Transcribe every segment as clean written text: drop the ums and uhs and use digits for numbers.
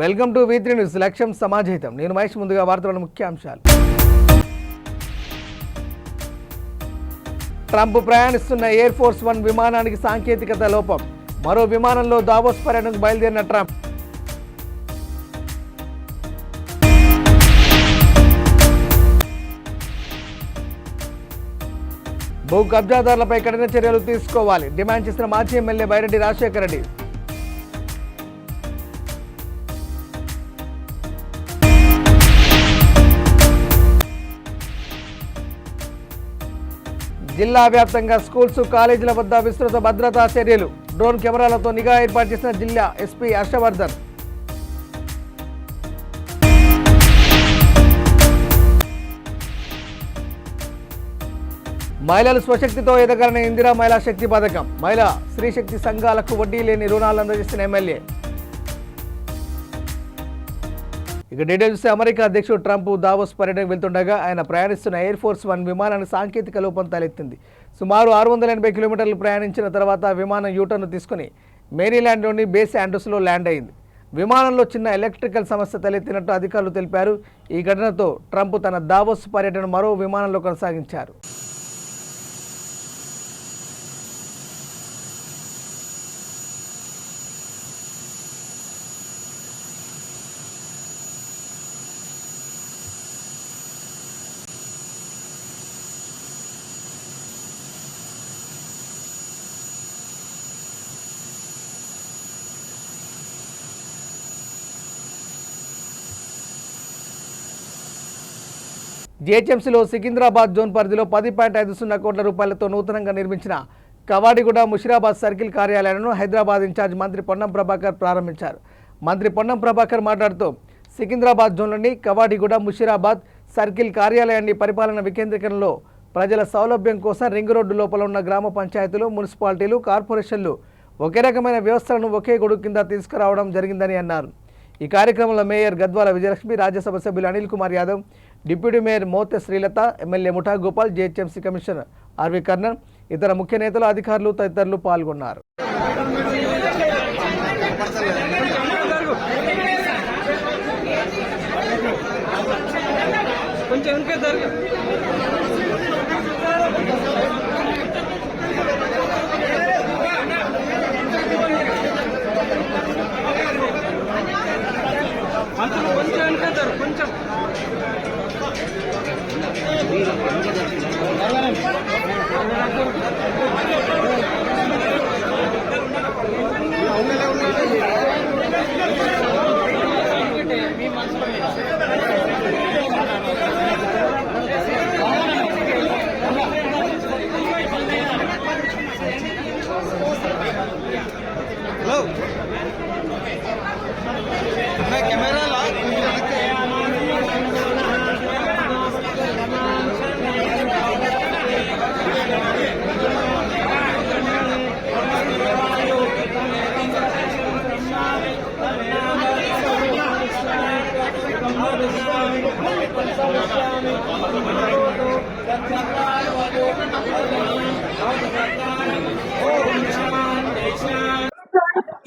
Welcome to V3 news. లక్ష్యం సమాజహితం. నేను మహేష్. ముందుగా వార్తల ముఖ్యాంశాలు. ట్రంప్ ప్రయాణిస్తున్న ఎయిర్ ఫోర్స్ 1 విమానానికి సాంకేతికత లోపం. మరో విమానంలో దావోస్ పర్యటనకు బయలుదేరిన ట్రంప్. భూ కబ్జాదారులపై కఠిన చర్యలు తీసుకోవాలి డిమాండ్ చేసిన మాజీ ఎమ్మెల్యే బైరెడ్డి రాజశేఖర రెడ్డి. జిల్లా వ్యాప్తంగా స్కూల్స్, కాలేజీల వద్ద విస్తృత భద్రతా చర్యలు. డ్రోన్ కెమెరాలతో నిఘా ఏర్పాటు చేసిన జిల్లా ఎస్పీ హర్షవర్ధన్. మహిళలు స్వశక్తితో ఎదగాలని ఇందిరా మహిళా శక్తి పథకం. మహిళా స్త్రీశక్తి సంఘాలకు వడ్డీ లేని రుణాలు అందజేసిన ఎమ్మెల్యే. ఇక డీటెయిల్స్ చూస్తే అమెరికా అధ్యక్షుడు ట్రంప్ దావోస్ పర్యటనకు వెళ్తుండగా ఆయన ప్రయాణిస్తున్న ఎయిర్ ఫోర్స్ 1 విమానానికి సాంకేతిక లోపం తలెత్తింది. సుమారు 680 కిలోమీటర్లు ప్రయాణించిన తర్వాత విమానం యూటర్న్ తీసుకుని మేరీల్యాండ్లోని బేస్ ఆండ్రూస్లో ల్యాండ్ అయింది. విమానంలో చిన్న ఎలక్ట్రికల్ సమస్య తలెత్తినట్టు అధికారులు తెలిపారు. ఈ ఘటనతో ట్రంప్ తన దావోస్ పర్యటన మరో విమానంలో కొనసాగించారు. జీహెచ్ఎంసీలో సికింద్రాబాద్ జోన్ పరిధిలో 10.50 కోట్ల రూపాయలతో నూతనంగా నిర్మించిన కవాడిగూడ ముషిరాబాద్ సర్కిల్ కార్యాలయాలను హైదరాబాద్ ఇన్ఛార్జ్ మంత్రి పొన్నం ప్రభాకర్ ప్రారంభించారు. మంత్రి పొన్నం ప్రభాకర్ మాట్లాడుతూ సికింద్రాబాద్ జోన్లోని కవాడిగూడ ముషిరాబాద్ సర్కిల్ కార్యాలయాన్ని పరిపాలన వికేంద్రీకరణలో ప్రజల సౌలభ్యం కోసం రింగ్ రోడ్డు లోపల ఉన్న గ్రామ పంచాయతీలు, మున్సిపాలిటీలు, కార్పొరేషన్లు ఒకే రకమైన వ్యవస్థలను ఒకే గొడుగు కింద తీసుకురావడం జరిగిందని అన్నారు. ఈ కార్యక్రమంలో మేయర్ గద్వాల విజయలక్ష్మి, రాజ్యసభ సభ్యులు Anil Kumar Yadav, deputy mayor Mothe Srilatha, MLA Mutha Gopal, GHMC commissioner RV Karnan, ఇతర ముఖ్య నేతలు, అధికారులు తదితరులు పాల్గొన్నారు.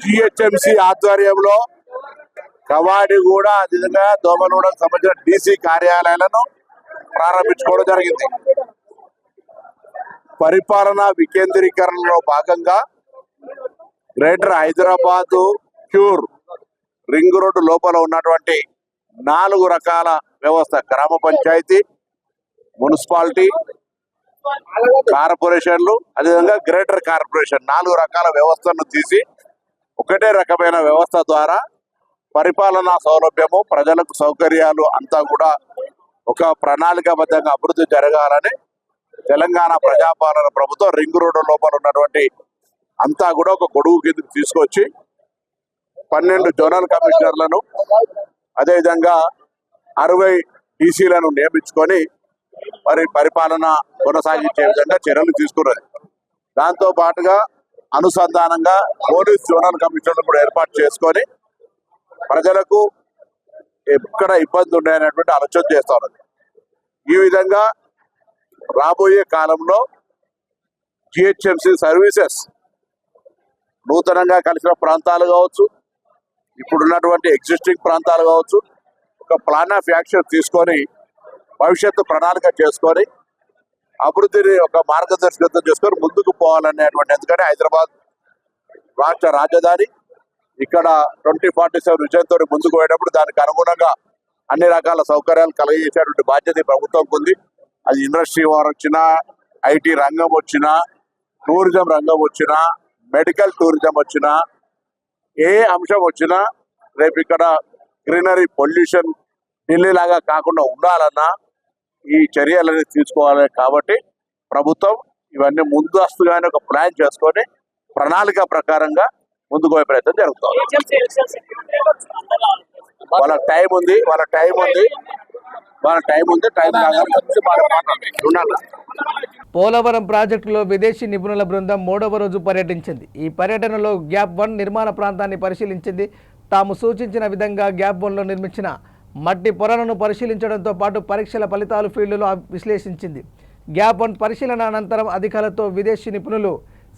జిహెచ్ఎంసీ ఆధ్వర్యంలో కవాడిగూడ, అదేవిధంగా దోమలగూడకు సంబంధించిన DC కార్యాలయాలను ప్రారంభించుకోవడం జరిగింది. పరిపాలన వికేంద్రీకరణలో భాగంగా greater Hyderabad cure ring road లోపల ఉన్నటువంటి 4 రకాల వ్యవస్థ, గ్రామ పంచాయతీ, మున్సిపాలిటీ, కార్పొరేషన్లు, అదేవిధంగా గ్రేటర్ కార్పొరేషన్ 4 రకాల వ్యవస్థలను తీసి ఒకటే రకమైన వ్యవస్థ ద్వారా పరిపాలనా సౌలభ్యము, ప్రజలకు సౌకర్యాలు అంతా కూడా ఒక ప్రణాళికాబద్ధంగా అభివృద్ధి జరగాలని తెలంగాణ ప్రజాపాలన ప్రభుత్వం రింగ్ రోడ్డు లోపల ఉన్నటువంటి అంతా కూడా ఒక గొడుగు కిందకి తీసుకొచ్చి 12 జోనల్ కమిషనర్లను, అదేవిధంగా 60 DCలను నియమించుకొని మరి పరిపాలన కొనసాగించే విధంగా చర్యలు తీసుకున్నది. దాంతో పాటుగా అనుసంధానంగా పోలీస్ జోనల్ కమిషనర్లు కూడా ఏర్పాటు చేసుకొని ప్రజలకు ఎక్కడ ఇబ్బంది ఉన్నాయనేటువంటి ఆలోచన చేస్తా ఉన్నది. ఈ విధంగా రాబోయే కాలంలో జిహెచ్ఎంసీ సర్వీసెస్ నూతనంగా కలిసిన ప్రాంతాలు కావచ్చు, ఇప్పుడున్నటువంటి ఎగ్జిస్టింగ్ ప్రాంతాలు కావచ్చు, ఒక ప్లాన్ ఆఫ్ యాక్షన్ తీసుకొని భవిష్యత్తు ప్రణాళిక చేసుకొని అభివృద్ధిని ఒక మార్గదర్శకత్వం చేసుకొని ముందుకు పోవాలనేటువంటి, ఎందుకంటే హైదరాబాద్ రాష్ట్ర రాజధాని, ఇక్కడ 2047 విజయంతో ముందుకు పోయేటప్పుడు దానికి అనుగుణంగా అన్ని రకాల సౌకర్యాలు కలిగజేసేటువంటి బాధ్యత ప్రభుత్వంకు ఉంది. అది ఇండస్ట్రీ వారు వచ్చినా, ఐటీ రంగం వచ్చినా, టూరిజం రంగం వచ్చినా, మెడికల్ టూరిజం వచ్చినా, ఏ అంశం వచ్చినా రేపు ఇక్కడ గ్రీనరీ పొల్యూషన్ ఢిల్లీ లాగా కాకుండా ఉండాలన్నా ఈ చర్యలని తీసుకోవాలి. కాబట్టి ప్రభుత్వం ఇవన్నీ ముందస్తుగానే ఒక ప్లాన్ చేసుకొని ప్రణాళిక ప్రకారంగా ముందుకు పోయే ప్రయత్నం జరుగుతుంది. వాళ్ళ టైం ఉంది. పోలవరం ప్రాజెక్టులో విదేశీ నిపుణుల బృందం 3వ రోజు పర్యటించింది. ఈ పర్యటనలో గ్యాప్ 1 నిర్మాణ ప్రాంతాన్ని పరిశీలించింది. తాము సూచించిన విధంగా గ్యాప్ 1లో నిర్మించిన మట్టి పొరలను పరిశీలించడంతో పాటు పరీక్షల ఫలితాలు ఫీల్డ్లో విశ్లేషించింది. గ్యాప్ 1 పరిశీలన అనంతరం అధికారులతో విదేశీ నిపుణులు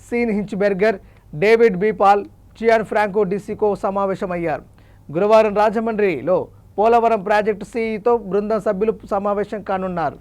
Sean Hinchberger, David B Paul, Gianfranco Disicco సమావేశమయ్యారు. గురువారం రాజమండ్రిలో పోలవరం ప్రాజెక్టు సిఈతో బృందం సభ్యులు సమావేశం కానున్నారు.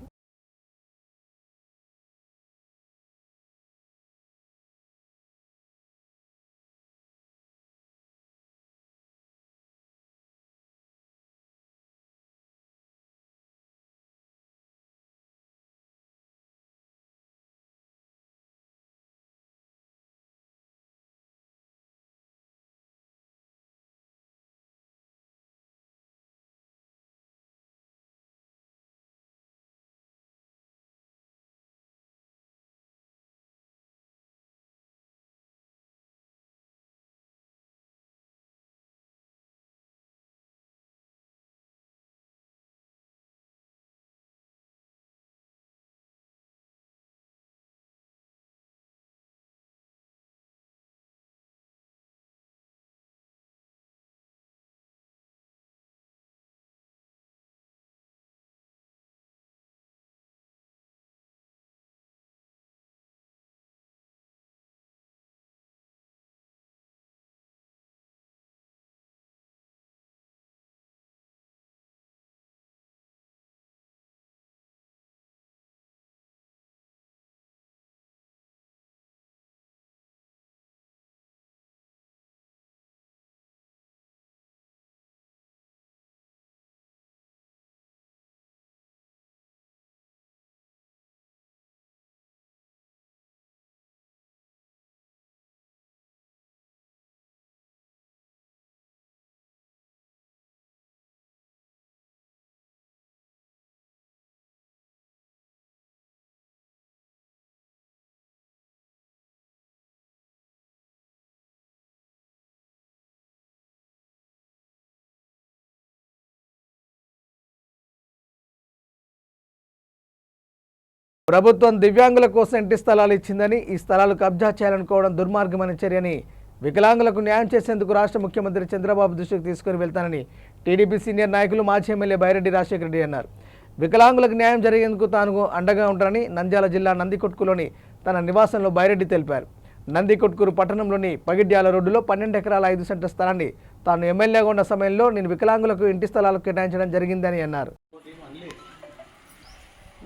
ప్రభుత్వం దివ్యాంగుల కోసం ఇంటి స్థలాలు ఇచ్చిందని, ఈ స్థలాలు కబ్జా చేయాలనుకోవడం దుర్మార్గమైన చర్యని, వికలాంగులకు న్యాయం చేసేందుకు రాష్ట్ర ముఖ్యమంత్రి చంద్రబాబు దృష్టికి తీసుకుని వెళ్తానని టీడీపీ సీనియర్ నాయకులు మాజీ ఎమ్మెల్యే బైరెడ్డి రాజశేఖర రెడ్డి అన్నారు. వికలాంగులకు న్యాయం జరిగేందుకు తాను అండగా ఉంటానని నంద్యాల జిల్లా నందికొట్కులోని తన నివాసంలో బైరెడ్డి తెలిపారు. నందికొట్కూరు పట్టణంలోని పగిడ్యాల రోడ్డులో 12 ఎకరాల 5 సెంట్ల స్థలాన్ని తాను ఎమ్మెల్యేగా ఉన్న సమయంలో నేను వికలాంగులకు ఇంటి స్థలాలు కేటాయించడం జరిగిందని అన్నారు.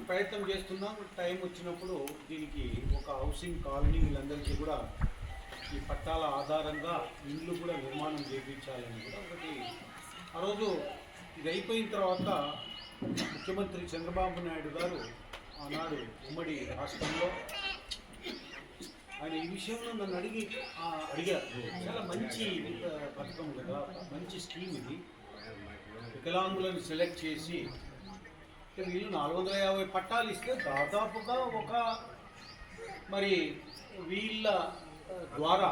ప్రయత్నం చేస్తున్నాం. టైం వచ్చినప్పుడు దీనికి ఒక హౌసింగ్ కాలనీ వీళ్ళందరికీ కూడా ఈ పట్టాల ఆధారంగా ఇల్లు కూడా నిర్మాణం చేయించాలని కూడా ఒకటి. ఆ రోజు ఇది అయిపోయిన తర్వాత ముఖ్యమంత్రి చంద్రబాబు నాయుడు గారు ఆనాడు ఉమ్మడి రాష్ట్రంలో ఆయన ఈ విషయంలో నన్ను అడిగారు. చాలా మంచి పథకం కదా, మంచి స్కీమ్ ఇది. వికలాంగులను సెలెక్ట్ చేసి వీళ్ళు 450 పట్టాలు ఇస్తే దాదాపుగా ఒక మరి వీళ్ళ ద్వారా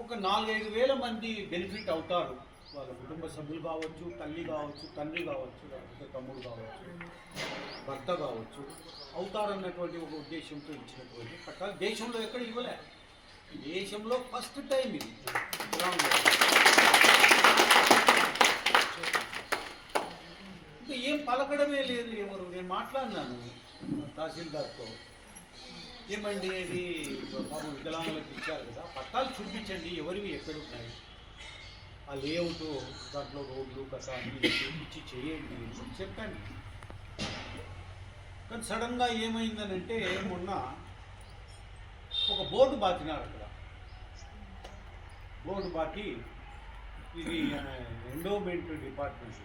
ఒక 4-5 వేల మంది బెనిఫిట్ అవుతారు. వాళ్ళ కుటుంబ సభ్యులు కావచ్చు, తల్లి కావచ్చు, తండ్రి కావచ్చు, లేకపోతే తమ్ముడు కావచ్చు, భర్త కావచ్చు, అవుతారన్నటువంటి ఒక ఉద్దేశంతో ఇచ్చినటువంటి పట్టాలు దేశంలో ఎక్కడ ఇవ్వలే. దేశంలో ఫస్ట్ టైం ఇది. ఇంకా ఏం పలకడమే లేదు ఎవరు. నేను మాట్లాడినాను తహసీల్దార్తో, ఏమండి ఇది పాపం వికలాంగులకు ఇచ్చారు కదా, పట్టాలు చూపించండి ఎవరివి ఎక్కడున్నాయి. ఆ లేఅవుట్ దాంట్లో రోడ్లు కథ అన్ని చేయించి చేయండి అని చెప్పాను. కానీ సడన్గా ఏమైందనంటే మొన్న ఒక బోర్డు బాతినారు అక్కడ. బోర్డు బాతి ఇది ఎండోమెంట్ డిపార్ట్మెంట్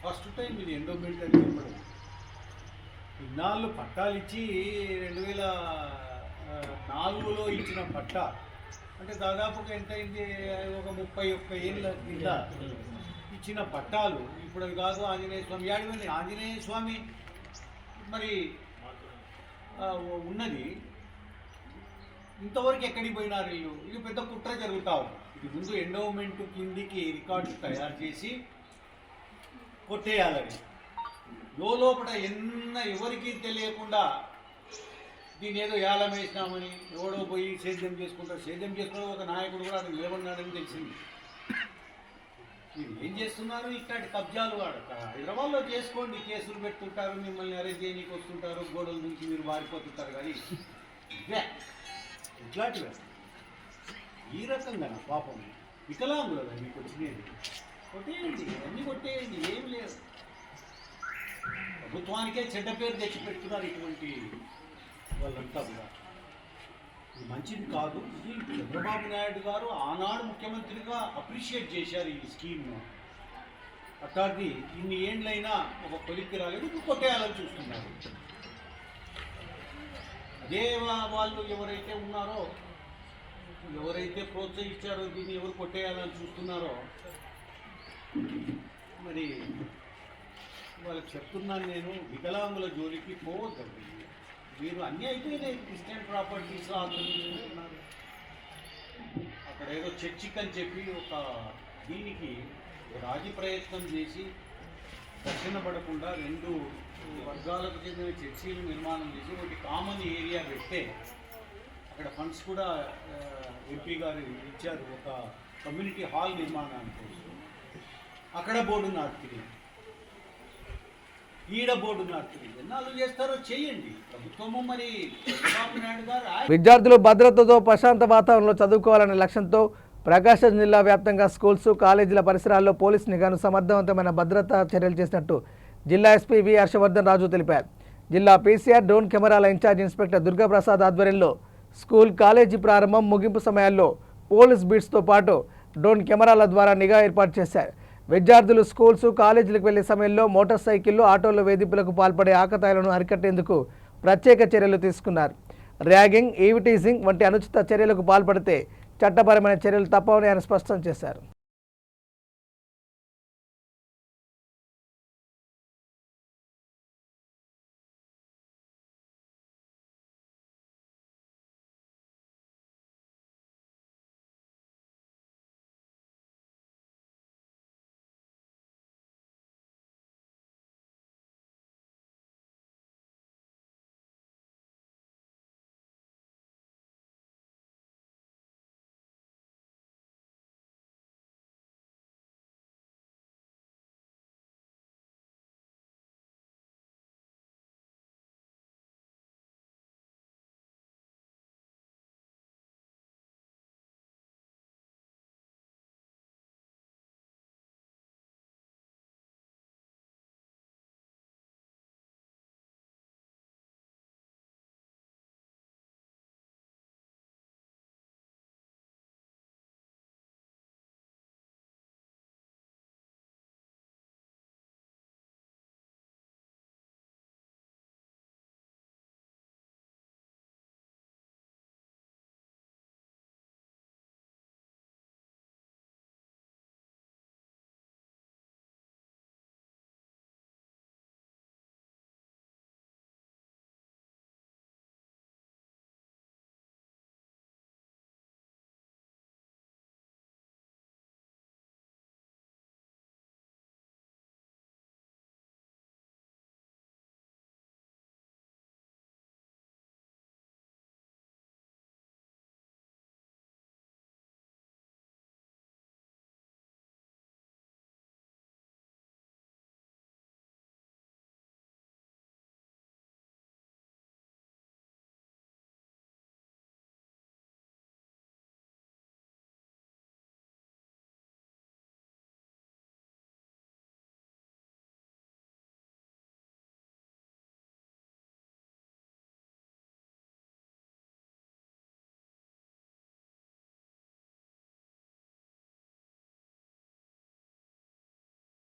ఫస్ట్ టైం ఇది ఎండోమెంట్ అని చెప్పడం. ఇన్నాళ్ళు పట్టాలు ఇచ్చి 2004లో ఇచ్చిన పట్టా అంటే దాదాపుగా ఎంత అయింది, ఒక 31 ఏళ్ళ కింద ఇచ్చిన పట్టాలు ఇప్పుడు అది కాదు. ఆంజనేయ స్వామి యాడిపోయింది, ఆంజనేయ స్వామి మరి ఉన్నది ఇంతవరకు ఎక్కడికి పోయినారు వీళ్ళు? ఇది పెద్ద కుట్ర జరుగుతా ఉంది. ఇది ముందు ఎండోమెంట్ కిందికి రికార్డు తయారు చేసి కొట్టేయాలని లోపల ఎవరికి తెలియకుండా దీని ఏదో ఏలం వేసినామని ఎవడో పోయి సేద్యం చేసుకుంటారు. సేద్యం చేసుకుని ఒక నాయకుడు కూడా అది లేవన్నాడని తెలిసింది. మీరు ఏం చేస్తున్నారు? ఇట్లాంటి కబ్జాలు హైదరాబాద్లో చేసుకోండి, కేసులు పెడుతుంటారు, మిమ్మల్ని అరెస్ట్ చేయడానికి వస్తుంటారు, గోడల నుంచి మీరు వారిపోతుంటారు. కానీ ఇవే ఇట్లాంటివే ఈ రకంగా పాపం వికలాంగులు మీకు వచ్చినది కొట్టేయండి, అన్నీ కొట్టేయండి, ఏం లేదు. ప్రభుత్వానికే చెడ్డ పేరు తెచ్చిపెడుతున్నారు ఇటువంటి వాళ్ళంతా కూడా. ఇది మంచిది కాదు. ఇది చంద్రబాబు నాయుడు గారు ఆనాడు ముఖ్యమంత్రిగా అప్రిషియేట్ చేశారు ఈ స్కీమ్ను. అట్లాంటి ఇన్ని ఏండ్లైనా ఒక కొలిక్కి రాలేదు, ఇప్పుడు కొట్టేయాలని చూస్తున్నారు. అదే వాళ్ళు ఎవరైతే ఉన్నారో, ఎవరైతే ప్రోత్సహించారో, దీన్ని ఎవరు కొట్టేయాలని చూస్తున్నారో, మరి వాళ్ళకి చెప్తున్నాను నేను, వికలాంగుల జోలికి పోవద్దండి. మీరు అన్నీ అయిపోయినాయి. క్రిస్టియన్ ప్రాపర్టీస్ ఆక్రమించుకుంటున్నారు. అక్కడ ఏదో చర్చిక్ అని చెప్పి ఒక దీనికి రాజీ ప్రయత్నం చేసి రక్షణ పడకుండా 2 వర్గాలకు చెందిన చర్చీలు నిర్మాణం చేసి ఒకటి కామన్ ఏరియా పెడితే అక్కడ ఫండ్స్ కూడా ఎంపీ గారు ఇచ్చారు ఒక కమ్యూనిటీ హాల్ నిర్మాణానికి. అక్కడ బోర్డు నాటుతుంది, ఈడ బోర్డు నాటుతుంది. ఎన్నాళ్ళు చేస్తారో చేయండి. ప్రభుత్వము మరి చంద్రబాబు నాయుడు గారు విద్యార్థులు భద్రతతో ప్రశాంత వాతావరణంలో చదువుకోవాలనే లక్ష్యంతో ప్రకాశం జిల్లా వ్యాప్తంగా స్కూల్స్, కాలేజీల పరిసరాల్లో పోలీసు నిఘాను సమర్థవంతమైన భద్రతా చర్యలు చేసినట్టు జిల్లా ఎస్పీ వి హర్షవర్ధన్ రాజు తెలిపారు. జిల్లా పీసీఆర్ డ్రోన్ కెమెరాల ఇన్ఛార్జ్ ఇన్స్పెక్టర్ దుర్గాప్రసాద్ ఆధ్వర్యంలో స్కూల్, కాలేజీ ప్రారంభం, ముగింపు సమయాల్లో పోలీస్ బీట్స్తో పాటు డ్రోన్ కెమెరాల ద్వారా నిఘా ఏర్పాటు చేశారు. విద్యార్థులు స్కూల్స్, కాలేజీలకు వెళ్లే సమయంలో మోటార్ సైకిళ్లు, ఆటోల వేధింపులకు పాల్పడే ఆకతాయిలను అరికట్టేందుకు ప్రత్యేక చర్యలు తీసుకున్నారు. ర్యాగింగ్, ఈవిటీజింగ్ వంటి అనుచిత చర్యలకు పాల్పడితే చట్టపరమైన చర్యలు తప్పవని ఆయన స్పష్టం చేశారు.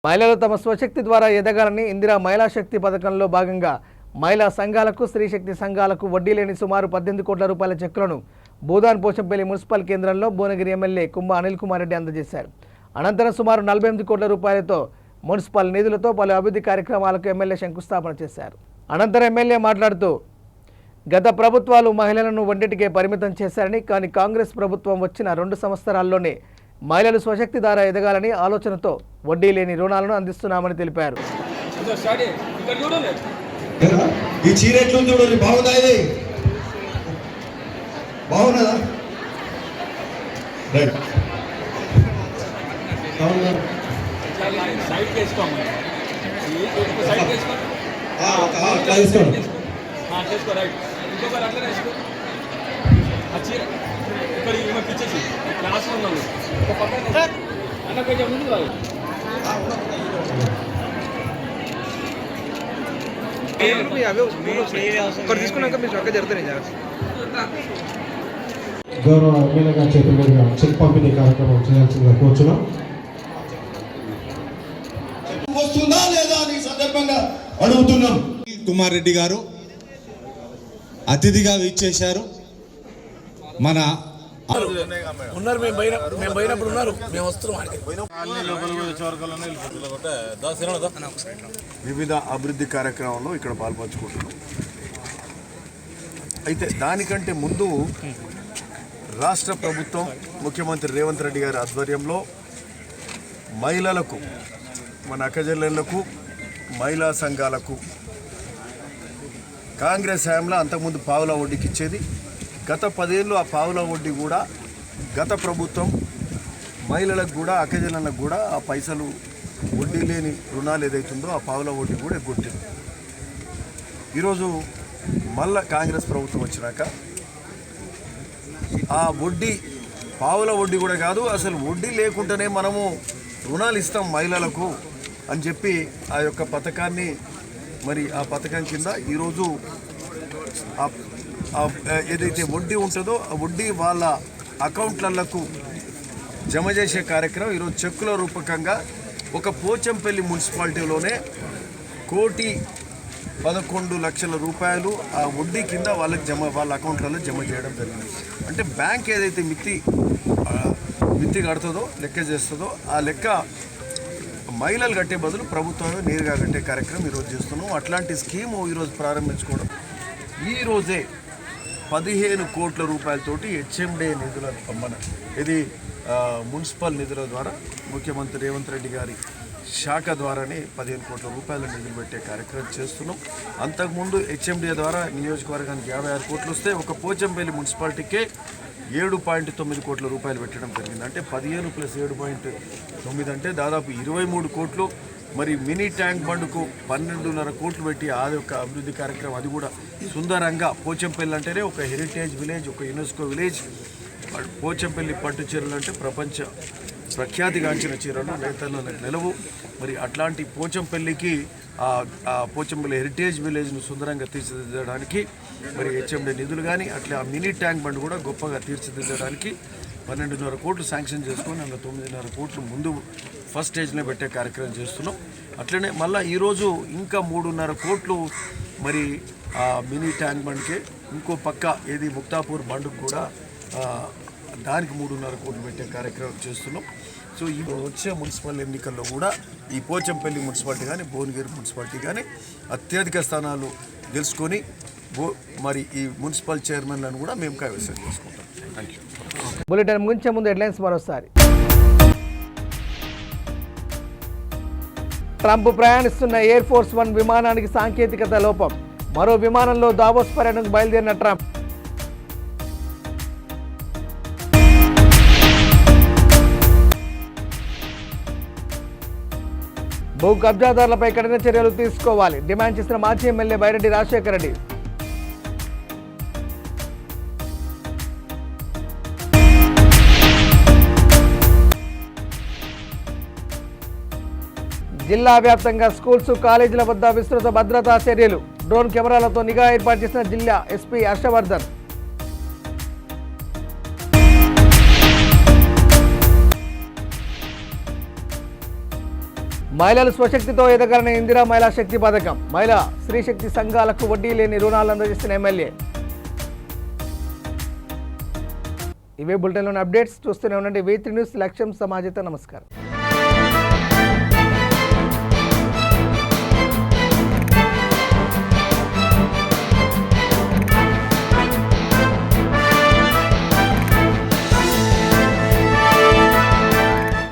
మహిళలు తమ స్వశక్తి ద్వారా ఎదగాలని ఇందిరా మహిళా శక్తి పథకంలో భాగంగా మహిళా సంఘాలకు స్త్రీశక్తి సంఘాలకు వడ్డీ లేని సుమారు 18 కోట్ల రూపాయల చెక్కులను భూదాన్ పోచంపల్లి మున్సిపల్ కేంద్రంలో భువనగిరి ఎమ్మెల్యే కుంభ అనిల్ కుమార్ రెడ్డి అందజేశారు. అనంతరం సుమారు 48 కోట్ల రూపాయలతో మున్సిపల్ నిధులతో పలు అభివృద్ధి కార్యక్రమాలకు ఎమ్మెల్యే శంకుస్థాపన చేశారు. అనంతరం ఎమ్మెల్యే మాట్లాడుతూ గత ప్రభుత్వాలు మహిళలను వంటింటికే పరిమితం చేశారని, కానీ కాంగ్రెస్ ప్రభుత్వం వచ్చిన 2 సంవత్సరాల్లోనే మహిళలు స్వశక్తి ద్వారా ఎదగాలని ఆలోచనతో వడ్డీ లేని రుణాలను అందిస్తున్నామని తెలిపారు. ఈ చీర ఎట్లుంది చూడండి, బాగుందా? ఇది బాగున్నదా? రైట్ గౌరవ ఎమ్మెల్యే గారి చేతుల మీదుగా చెక్ పంపిణీ కార్యక్రమం చేయాల్సిందిగా కోరుచున్నాం. వస్తుందా లేదా అని సందర్భంగా అడుగుతున్నాం. కుమార్ రెడ్డి గారు అతిథిగా ఇచ్చేశారు. మన ఉన్నారు, మేము పోయినప్పుడు ఉన్నారు, మేము వస్తున్నాం. వివిధ అభివృద్ధి కార్యక్రమాల్లో ఇక్కడ పాల్పంచుకుంటున్నాం. అయితే దానికంటే ముందు రాష్ట్ర ప్రభుత్వం ముఖ్యమంత్రి రేవంత్ రెడ్డి గారి ఆధ్వర్యంలో మహిళలకు, మన అక్కజెల్లెళ్లకు, మహిళా సంఘాలకు కాంగ్రెస్ హయాంలో అంతకుముందు పావుల వడ్డీకి ఇచ్చేది. గత 10 ఏళ్ళు ఆ పావుల వడ్డీ కూడా గత ప్రభుత్వం మహిళలకు కూడా, అక్కజెల్లెళ్లకు కూడా ఆ పైసలు వడ్డీ లేని రుణాలు ఏదైతుందో ఆ పావుల వడ్డీ కూడా ఎగ్గొట్టింది. ఈరోజు మళ్ళా కాంగ్రెస్ ప్రభుత్వం వచ్చినాక ఆ వడ్డీ, పావుల వడ్డీ కూడా కాదు, అసలు వడ్డీ లేకుండానే మనము రుణాలు ఇస్తాం మహిళలకు అని చెప్పి ఆ యొక్క పథకాన్ని, మరి ఆ పథకం కింద ఈరోజు ఏదైతే వడ్డీ ఉంటుందో ఆ వడ్డీ వాళ్ళ అకౌంట్లకు జమ చేసే కార్యక్రమం ఈరోజు చెక్కుల రూపకంగా ఒక పోచంపల్లి మున్సిపాలిటీలోనే 1,11,00,000 రూపాయలు ఆ వడ్డీ కింద వాళ్ళ అకౌంట్లలో జమ చేయడం జరిగింది. అంటే బ్యాంక్ ఏదైతే మిత్తి కడుతుందో, లెక్క చేస్తుందో ఆ లెక్క మహిళలు కట్టే బదులు ప్రభుత్వమే నేరుగా కట్టే కార్యక్రమం ఈరోజు చేస్తున్నాం. అట్లాంటి స్కీము ఈరోజు ప్రారంభించుకోవడం. ఈరోజే 15 కోట్ల రూపాయలతోటి హెచ్ఎండే నిధుల ఇది మున్సిపల్ నిధుల ద్వారా ముఖ్యమంత్రి రేవంత్ రెడ్డి గారి శాఖ ద్వారానే 15 కోట్ల రూపాయల నిధులు పెట్టే కార్యక్రమం చేస్తున్నాం. అంతకుముందు హెచ్ఎండే ద్వారా నియోజకవర్గానికి 56 కోట్లు వస్తే ఒక పోచంపల్లి మున్సిపాలిటీకే 7.9 కోట్ల రూపాయలు పెట్టడం జరిగింది. అంటే 15 + 7.9 అంటే దాదాపు 23 కోట్లు. మరి మినీ ట్యాంక్ బండ్కు 12.5 కోట్లు పెట్టి ఆ యొక్క అభివృద్ధి కార్యక్రమం, అది కూడా సుందరంగా. పోచంపల్లి అంటేనే ఒక హెరిటేజ్ విలేజ్, ఒక యునెస్కో విలేజ్. పోచంపల్లి పట్టు చీరలు అంటే ప్రపంచ ప్రఖ్యాతిగాంచిన చీరలు నేతల్లో నిలవు. మరి అట్లాంటి పోచంపల్లికి ఆ పోచంపల్లి హెరిటేజ్ విలేజ్ను సుందరంగా తీర్చిదిద్దడానికి మరి హెచ్ఎండే నిధులు కానీ, అట్లా మినీ ట్యాంక్ బండ్ కూడా గొప్పగా తీర్చిదిద్దడానికి 12.5 కోట్లు శాంక్షన్ చేసుకొని అందులో 9.5 కోట్లు ముందు ఫస్ట్ స్టేజ్లో పెట్టే కార్యక్రమం చేస్తున్నాం. అట్లనే మళ్ళీ ఈరోజు ఇంకా 3.5 కోట్లు మరి ఆ మినీ ట్యాంక్ బండ్కే, ఇంకో పక్క ఏది ముక్తాపూర్ బండ్కు కూడా దానికి 3.5 కోట్లు పెట్టే కార్యక్రమం చేస్తున్నాం. సో ఈ వచ్చే మున్సిపల్ ఎన్నికల్లో కూడా ఈ పోచంపల్లి మున్సిపాలిటీ కానీ, భువనగిరి మున్సిపాలిటీ కానీ అత్యధిక స్థానాలు గెలుచుకొని మరి ఈ మున్సిపల్ చైర్మన్లను కూడా మేము కైవసం చేసుకుంటాం. Thank you. బులెటిన్ ముగించే ముందు హెడ్లైన్స్ మరోసారి. ట్రంప్ ప్రయాణిస్తున్న ఎయిర్ ఫోర్స్ 1 విమానానికి సాంకేతికత లోపం. మరో విమానంలో దావోస్ పర్యటనకు బయలుదేరిన ట్రంప్. భూ కబ్జాదారులపై కఠిన చర్యలు తీసుకోవాలి డిమాండ్ చేసిన మాజీ ఎమ్మెల్యే బైరెడ్డి రాజశేఖర రెడ్డి. జిల్లా వ్యాప్తంగా స్కూల్స్, కాలేజీల వద్ద విస్తృత భద్రతా చర్యలు. డ్రోన్ కెమెరాలతో నిఘా ఏర్పాటు చేసిన జిల్లా ఎస్పీ హర్షవర్ధన్. మహిళలు స్వశక్తితో ఎదగాలని ఇందిరా మహిళా శక్తి పథకం. మహిళా స్త్రీ శక్తి సంఘాలకు వడ్డీ లేని రుణాలు అందజేసిన ఎమ్మెల్యే. ఇవే బులెటిన్లోని అప్డేట్స్. చూస్తూనే ఉండండి V3 న్యూస్. లక్ష్యం సమాజత. నమస్కారం.